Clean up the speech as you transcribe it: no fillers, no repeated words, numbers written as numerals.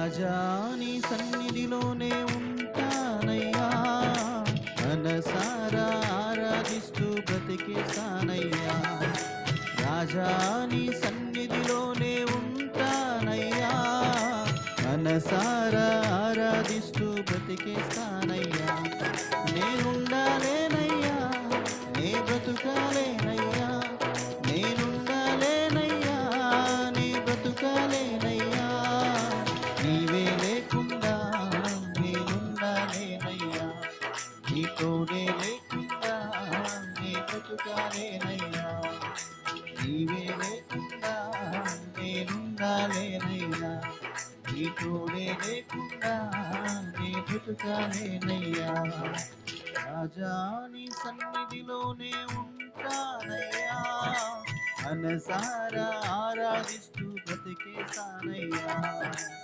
రాజా నీ సన్నిధిలోనే ఉంటానయ్యా, మనసారా ఆరాధిస్తూ బ్రతికేస్తానయ్యా. రాజా నీ సన్నిధిలోనే ఉంటానయ్యా, మనసారా ఆరాధిస్తూ బ్రతికేస్తానయ్యా. నేనుండాలేనయ్యా, నే బ్రతుకాలేనయ్యా, నేనుండాలేనయ్యా, నే బ్రతుకాలేనయ్యా. నీవే లేకుండా నేనుండాలేనయ్యా, నీతోనే లేకుండా నే బ్రతుకాలేనయ్యా. నీవే లేకుండా నేనుండాలేనయ్యా, నీతోనే లేకుండా నే బ్రతుకాలేనయ్యా. రాజా నీ సన్నిధిలోనే ఉంటానయ్యా, మనసారా ఆరాధిస్తూ బ్రతికేస్తానయ్యా.